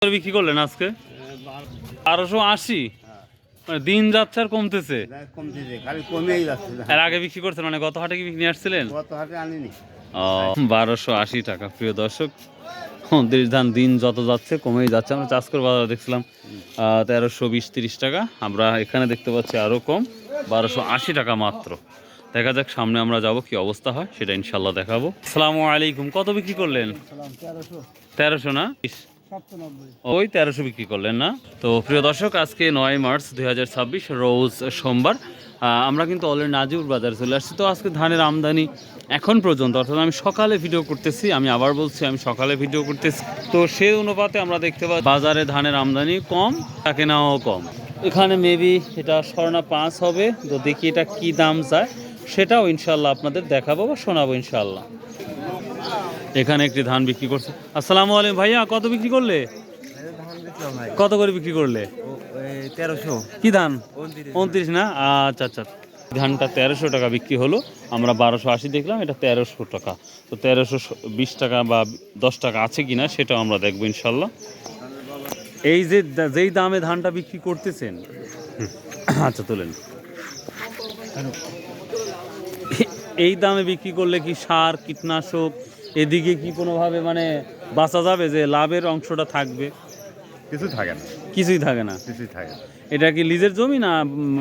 বিক্রি করলেন আজকে 1280। মানে দিন যাচ্ছে আর কমতেছে। খালি কমেই যাচ্ছে। এর আগে বিক্রি করছেন, মানে গত হাটে কি বিক্রি নিয়ে আসছিলেন? গত হাটে আনিনি। 1280 টাকা। প্রিয় দর্শক, দেশ ধান দিন যত যাচ্ছে কমেই যাচ্ছে। আমরা চাষকর বাজারে দেখছিলাম 1320-30 টাকা, আমরা এখানে দেখতে পাচ্ছি আরও কম, 1280 টাকা মাত্র। দেখা যাক সামনে আমরা যাব, কি অবস্থা হয় সেটা ইনশাল্লাহ দেখাবো। আসসালামু আলাইকুম। কত বিক্রি করলেন? 1300 না? ওই 1300 বিক্রি করলেন না? তো প্রিয় দর্শক, আজকে 9 মার্চ 2026 রোজ সোমবার। আমরা কিন্তু অলরেডি নাজির বাজারে চলে আসছি। তো আজকে ধানের আমদানি এখন পর্যন্ত, অর্থাৎ আমি সকালে ভিডিও করতেছি, আমি আবার বলছি আমি সকালে ভিডিও করতেছি, তো সেই অনুপাতে আমরা দেখতে পাই বাজারে ধানের আমদানি কম, কেনাও কম। এখানে মেবি এটা স্বর্ণা 5 হবে। তো দেখি এটা কি দাম চায় সেটাও ইনশাল্লাহ আপনাদের দেখাবো বা শোনাবো ইনশাল্লাহ। এখানে একটি ধান বিক্রি করছে। আসসালামু আলাইকুম ভাইয়া, কত বিক্রি করলে? কত করে বিক্রি করলে? 1300। কি ধান? 29 না? আচ্ছা আচ্ছা। ধানটা 1300 টাকা বিক্রি হলো। আমরা 1280 দেখলাম, এটা 1300 টাকা। তো 1320 টাকা বা 10 টাকা আছে কিনা সেটাও আমরা দেখবো ইনশাল্লাহ। এই যে যেই দামে ধানটা বিক্রি করতেছেন, আচ্ছা তোলেন, এই দামে বিক্রি করলে কি সার কীটনাশক এদিকে কি কোনোভাবে মানে বাঁচা যাবে, যে লাভের অংশটা থাকবে? কিছু থাকে না, কিছুই থাকে না। কিছুই থাকে না। এটা কি লিজের জমি না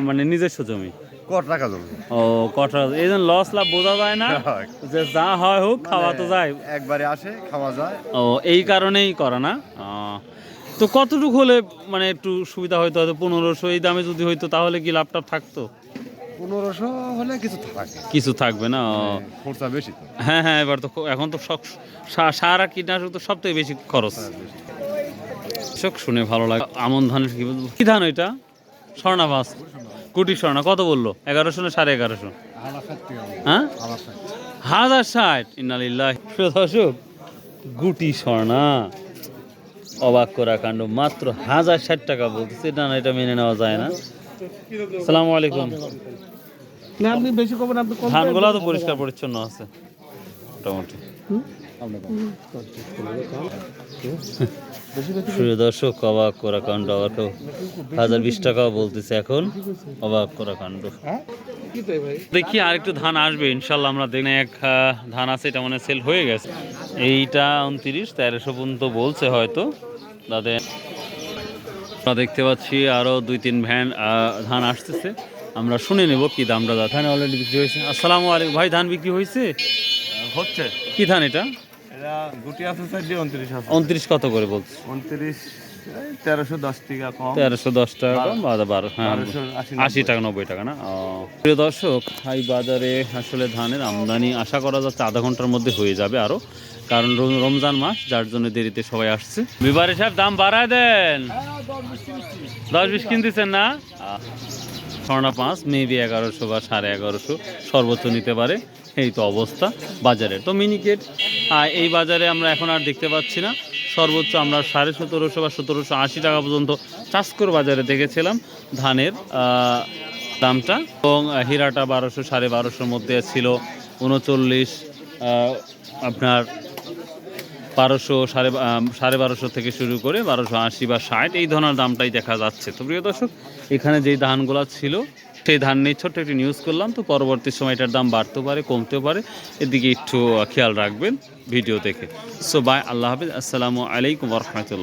মানে নিজস্ব জমি? কত টাকা জমি? ও কটা, এই জন্য লস লাভ বোঝা যায় না, যে যা হয় হোক খাওয়া তো যায়, একবারে আসে খাওয়া যায়। ও এই কারণেই করা না। তো কতটুকু হলে মানে একটু সুবিধা হইতো? হয়তো 1500 এই দামে যদি হইতো তাহলে কি লাভটা থাকতো? 1500 হলে কিছু থাকে, কিছু থাকবে না। খরচা বেশি তো। হ্যাঁ হ্যাঁ, এবার তো এখন তো সব সার আর কীটনাশক তো সব থেকে বেশি খরচ। সব শুনে ভালো লাগে। আমন ধানের কি বলবো, কি ধান ওইটা? স্বর্ণা 5 কোটি স্বর্ণা। কত বললো? 1100 না 1150? হ্যাঁ 1060। ইন্নালিল্লাহ। দর্শক, গুটি স্বর্ণা, অবাক করা কাণ্ড, মাত্র 1060 টাকা বলতেছে। না না, এটা মেনে নেওয়া যায় না। আসসালামু আলাইকুম। ধানগুলা তো পরিষ্কার পরিচ্ছন্ন আছে মোটামুটি। প্রিয় দর্শক, অবাক করা কাণ্ড। আবার কেউ 1020 টাকাও বলতেছে এখন, অবাক করা কাণ্ড। দেখি আর একটু ধান আসবে ইনশাল্লাহ। আমরা দেখি এক ধান আছে, এটা মানে সেল হয়ে গেছে। এইটা 29, 1300 পর্যন্ত বলছে হয়তো তাদের। আমরা দেখতে পাচ্ছি আরো 2-3 ভ্যান ধান আসতেছে, আমরা শুনে নেব কি দামটা। ধান অলরেডি বিক্রি হয়েছে। আসসালামু আলাইকুম ভাই, ধান বিক্রি হয়েছে? হচ্ছে। কি ধান এটা? এটা গুটি আছে 29 আছে। 29 কত করে বলছে? 29 1310 টাকা কম। 1310 টাকা কম, 12 হ্যাঁ 80 টাকা 90 টাকা না? প্রিয় দর্শক, এই বাজারে আসলে ধানের আমদানি আশা করা যাচ্ছে আধা ঘন্টার মধ্যে হয়ে যাবে আরো, কারণ রমজান মাস, যার জন্য দেরিতে সবাই আসছে। বিবারে সাহেব দাম বাড়ায় দেন। 10-20 কিনতেছেন না? স্বর্ণা 5 মেবি 1100 বা 1150 সর্বোচ্চ নিতে পারে, এই তো অবস্থা বাজারে। তো মিনিকেট এই বাজারে আমরা এখন আর দেখতে পাচ্ছি না। সর্বোচ্চ আমরা 1750 বা 1780 টাকা পর্যন্ত চাষকর বাজারে দেখেছিলাম ধানের দামটা, এবং হীরাটা 1200 1250 মধ্যে ছিল। 39 আপনার 1200 1250 থেকে শুরু করে 1280 বা 60 এই ধরনের দামটাই দেখা যাচ্ছে। তো প্রিয় দর্শক, এখানে যেই ধানগুলো ছিল সেই ধান নিয়ে ছোট্ট একটি নিউজ করলাম। তো পরবর্তী সময় এটার দাম বাড়তেও পারে, কমতেও পারে, এদিকে একটু খেয়াল রাখবেন ভিডিও দেখে। সো বাই, আল্লাহ হাফিজ, আসসালামু আলাইকুম ওয়া রাহমাতুল্লাহ।